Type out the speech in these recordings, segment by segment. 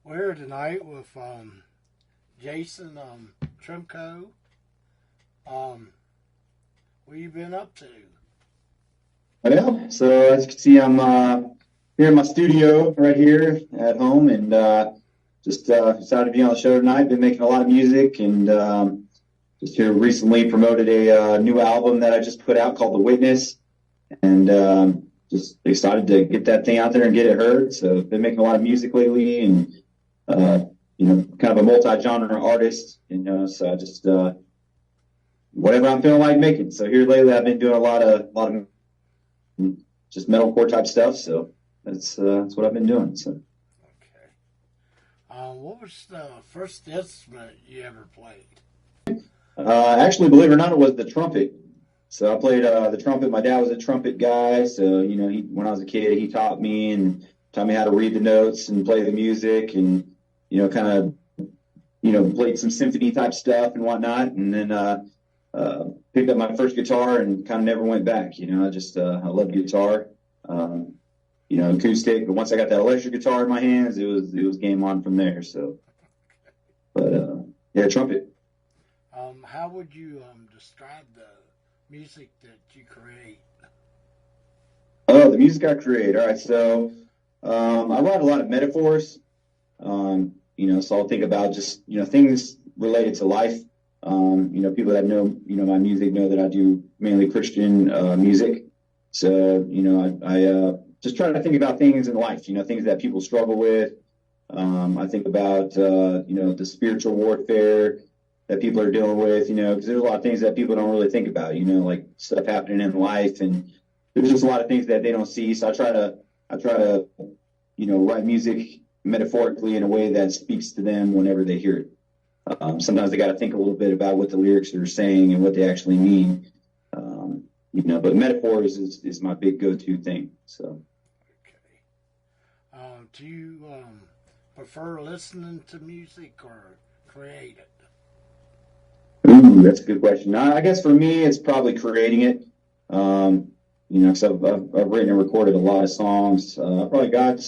We're here tonight with Jason Tremko. What you been up to? Yeah, so as you can see, I'm here in my studio right here at home, and just excited to be on the show tonight. Been making a lot of music, and just here recently promoted a new album that I just put out called The Witness, and just excited to get that thing out there and get it heard. So been making a lot of music lately, and kind of a multi-genre artist, so I just whatever I'm feeling like making. So here lately, I've been doing a lot of just metalcore type stuff. So that's what I've been doing. So. Okay. What was the first instrument you ever played? Actually, believe it or not, it was the trumpet. So I played the trumpet. My dad was a trumpet guy, so when I was a kid, he taught me how to read the notes and play the music, and played some symphony type stuff and whatnot, and then picked up my first guitar and kind of never went back. I love guitar, acoustic. But once I got that electric guitar in my hands, it was game on from there. So, but yeah, trumpet. How would you describe the music that you create? Oh, the music I create. All right, so I write a lot of metaphors. So I'll think about just things related to life. People that know my music know that I do mainly Christian music. So I just try to think about things in life. Things that people struggle with. I think about the spiritual warfare that people are dealing with, because there's a lot of things that people don't really think about, like stuff happening in life, and there's just a lot of things that they don't see. So I try to, write music metaphorically in a way that speaks to them whenever they hear it. Sometimes they got to think a little bit about what the lyrics are saying and what they actually mean. But metaphors is my big go-to thing. So. Okay. Do you prefer listening to music or create it? Ooh, that's a good question. I guess for me, it's probably creating it. Because I've written and recorded a lot of songs. I probably got,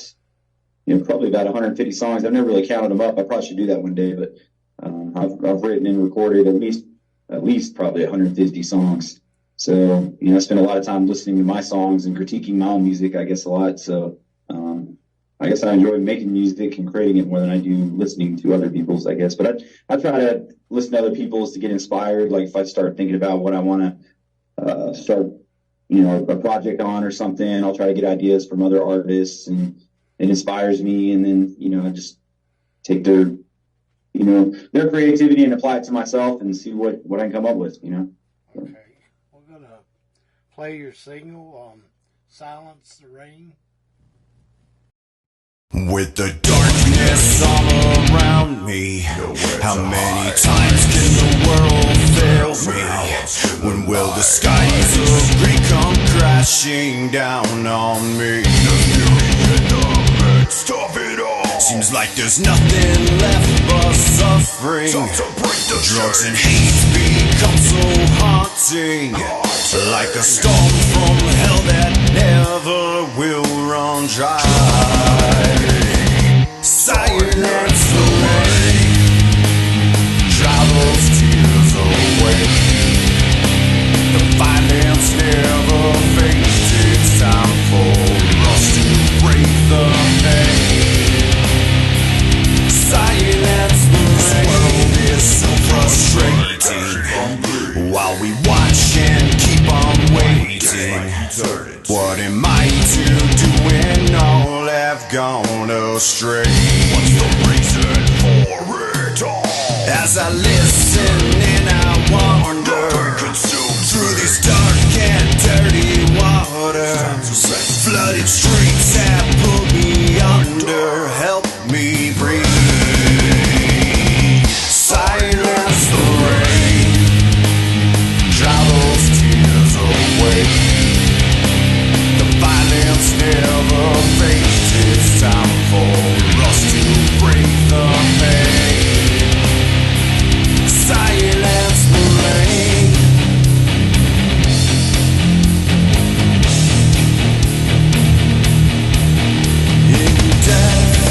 probably about 150 songs. I've never really counted them up. I probably should do that one day. But I've written and recorded at least probably 150 songs. So I spend a lot of time listening to my songs and critiquing my own music, I guess, a lot. So I guess I enjoy making music and creating it more than I do listening to other people's, I guess. But I try to listen to other people's to get inspired. Like if I start thinking about what I want to start, a project on or something, I'll try to get ideas from other artists, and it inspires me. And then, I just take their creativity and apply it to myself and see what I can come up with, Okay. We're going to play your single, Silence the Rain. With the darkness all around me, how many times can the world fail me? When will the skies of gray come crashing down on me? Seems like there's nothing left but suffering. Drugs and hate become so haunting, like a storm from hell that never will run dry. Silence the rain, dry those tears away. The violence never fades. It's time for us to break the pain. Silence the rain. This world is so frustrating, while we watch and keep on waiting. What am I to do when all have gone astray? What's the reason for it all? As I listen and I wonder through this dark and dirty water, flooded streets have pulled me under. Help me breathe. Silence the rain, dry those tears away. The violence never fades. It's time for us to break the pain. Silence the rain. In death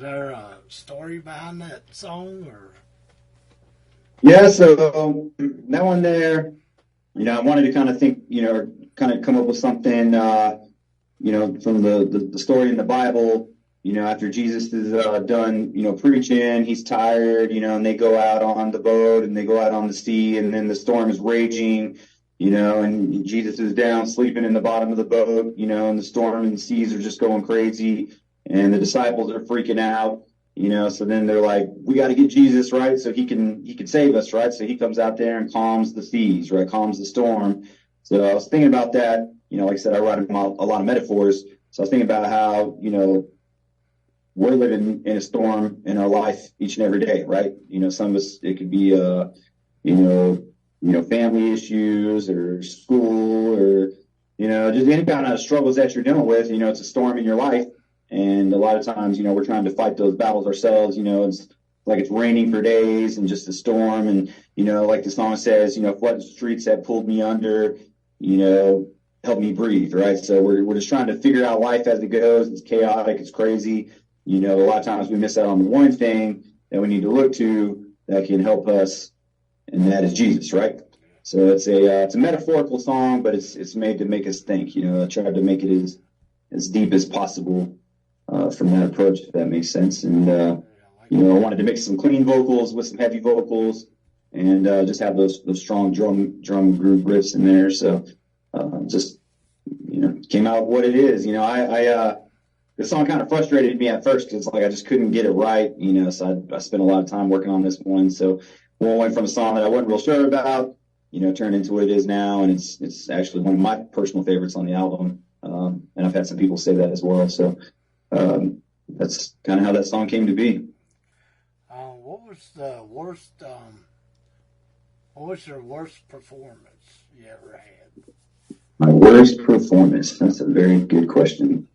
there a story behind that song, or? Yeah, so that one there, I wanted to kind of think, kind of come up with something, from the story in the Bible, after Jesus is done, preaching, he's tired, and they go out on the boat and they go out on the sea, and then the storm is raging, and Jesus is down sleeping in the bottom of the boat, and the storm and the seas are just going crazy, and the disciples are freaking out. So then they're like, we got to get Jesus, right? So he can save us, right? So he comes out there and calms the seas, right? Calms the storm. So I was thinking about that. Like I said, I write a lot of metaphors. So I was thinking about how, we're living in a storm in our life each and every day, right? Some of us, it could be, family issues or school or, just any kind of struggles that you're dealing with. It's a storm in your life. And a lot of times, we're trying to fight those battles ourselves. It's like it's raining for days and just a storm. And, like the song says, flood streets have pulled me under, help me breathe, right? So we're just trying to figure out life as it goes. It's chaotic. It's crazy. A lot of times we miss out on the one thing that we need to look to that can help us, and that is Jesus, right? So it's a metaphorical song, but it's made to make us think. I tried to make it as deep as possible. From that approach, if that makes sense. And, I wanted to mix some clean vocals with some heavy vocals and just have those strong drum groove riffs in there. So just, came out what it is. The song kind of frustrated me at first because I just couldn't get it right, so I spent a lot of time working on this one. So one went from a song that I wasn't real sure about, turned into what it is now. And it's actually one of my personal favorites on the album. And I've had some people say that as well. So, that's kind of how that song came to be. What was the worst? What was your worst performance you ever had? My worst performance. That's a very good question.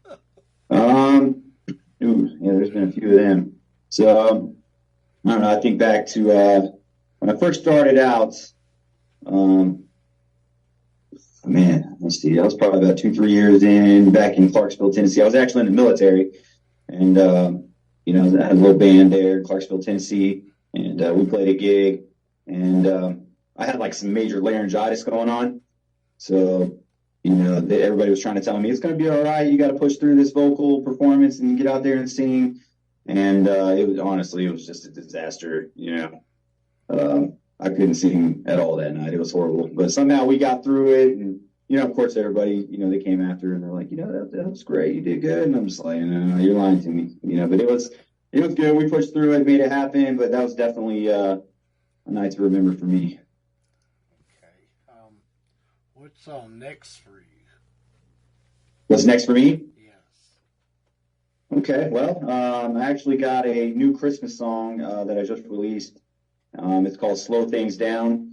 There's been a few of them. So I don't know. I think back to when I first started out. Let's see. I was probably about 2-3 years in back in Clarksville, Tennessee. I was actually in the military, and I had a little band there in Clarksville, Tennessee, and we played a gig, and I had like some major laryngitis going on, so everybody was trying to tell me it's going to be all right. You got to push through this vocal performance and get out there and sing, and it was just a disaster. I couldn't sing at all that night. It was horrible, but somehow we got through it. And, of course, everybody, they came after and they're like, that was great. You did good. And I'm just like, no, you're lying to me, but it was good. We pushed through it, made it happen. But that was definitely a night to remember for me. Okay. What's next for you? What's next for me? Yes. Okay. Well, I actually got a new Christmas song that I just released. It's called Slow Things Down.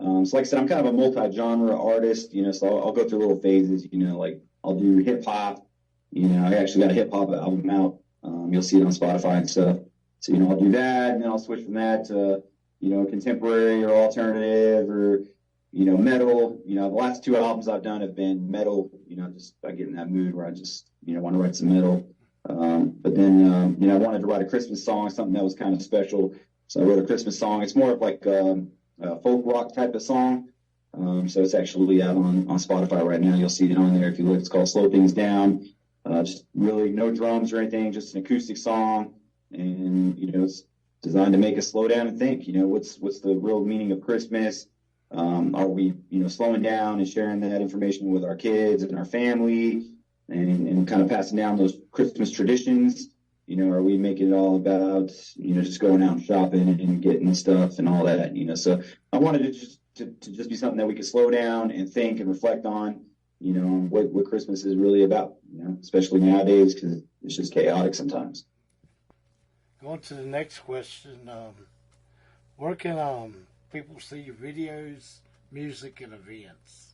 So like I said, I'm kind of a multi-genre artist, so I'll go through little phases, like I'll do hip hop, I actually got a hip hop album out. You'll see it on Spotify and stuff. So, I'll do that, and then I'll switch from that to, contemporary or alternative or, metal. The last 2 albums I've done have been metal, just I get in that mood where I just, want to write some metal. But then, I wanted to write a Christmas song, something that was kind of special. So I wrote a Christmas song. It's more of like a folk rock type of song. So it's actually out on Spotify right now. You'll see it on there if you look. It's called Slow Things Down. Just really no drums or anything, just an acoustic song. And, it's designed to make us slow down and think, what's the real meaning of Christmas? Are we, slowing down and sharing that information with our kids and our family and kind of passing down those Christmas traditions? Are we making it all about, just going out and shopping and getting stuff and all that, So I wanted it to just be something that we could slow down and think and reflect on, what Christmas is really about, especially nowadays because it's just chaotic sometimes. Going to the next question. Where can people see your videos, music, and events?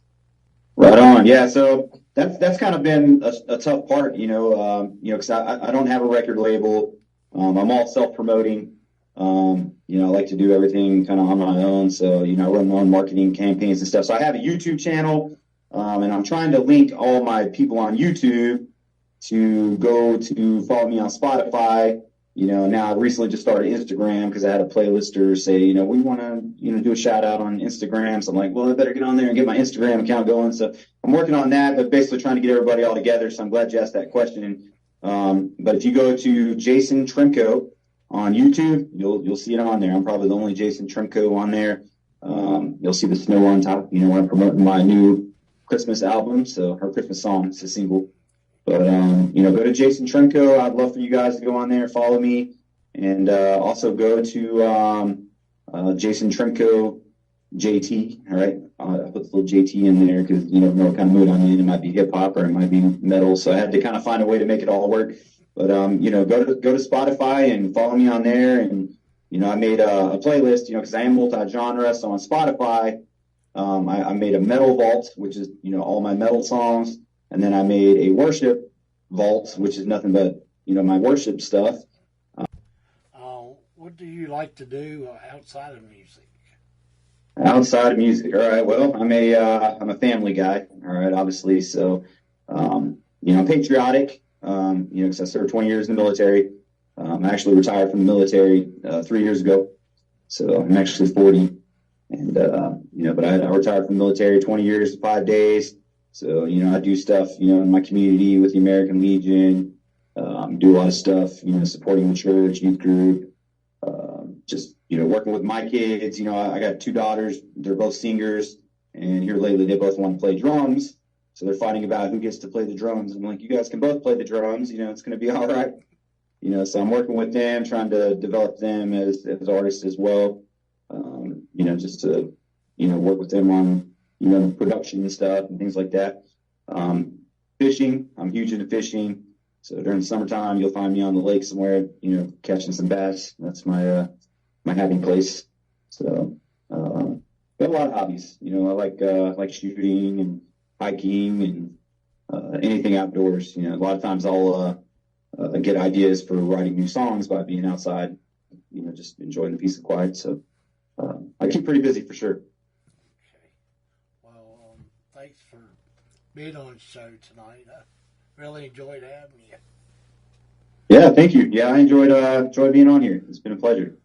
Right on. Yeah. So that's kind of been a tough part, because I don't have a record label. I'm all self-promoting. I like to do everything kind of on my own. So, I run my own marketing campaigns and stuff. So I have a YouTube channel, and I'm trying to link all my people on YouTube to go to follow me on Spotify Now I recently just started Instagram because I had a playlister say, we want to, do a shout out on Instagram. So I'm like, well, I better get on there and get my Instagram account going. So I'm working on that, but basically trying to get everybody all together. So I'm glad you asked that question. But if you go to Jason Tremko on YouTube, you'll see it on there. I'm probably the only Jason Tremko on there. You'll see the snow on top, when I'm promoting my new Christmas album. So her Christmas song, it's a single. But, go to Jason Tremko. I'd love for you guys to go on there, follow me, and also go to Jason Tremko JT. All right. I put the little JT in there because you never know what kind of mood I'm in. It might be hip hop or it might be metal. So I had to kind of find a way to make it all work. But, go to Spotify and follow me on there. And, I made a playlist, because I am multi-genre. So on Spotify, I made a metal vault, which is, all my metal songs. And then I made a worship vault, which is nothing but, my worship stuff. What do you like to do outside of music? Outside of music, all right. Well, I'm a family guy, all right, obviously. So, I'm patriotic, because I served 20 years in the military. I actually retired from the military 3 years ago. So I'm actually 40. And, but I retired from the military 20 years, 5 days. So, I do stuff, in my community with the American Legion, do a lot of stuff, supporting the church, youth group, just, working with my kids. I got 2 daughters. They're both singers. And here lately, they both want to play drums. So they're fighting about who gets to play the drums. I'm like, you guys can both play the drums. It's going to be all right. So I'm working with them, trying to develop them as artists as well. Just to, work with them on, production and stuff and things like that. Fishing, I'm huge into fishing. So during the summertime, you'll find me on the lake somewhere, catching some bass. That's my happy place. So, got a lot of hobbies. I like shooting and hiking and anything outdoors. A lot of times I'll get ideas for writing new songs by being outside, just enjoying the peace and quiet. So I keep pretty busy for sure. Okay. Well, thanks for being on the show tonight. I really enjoyed having you. Yeah, thank you. Yeah, I enjoyed being on here. It's been a pleasure.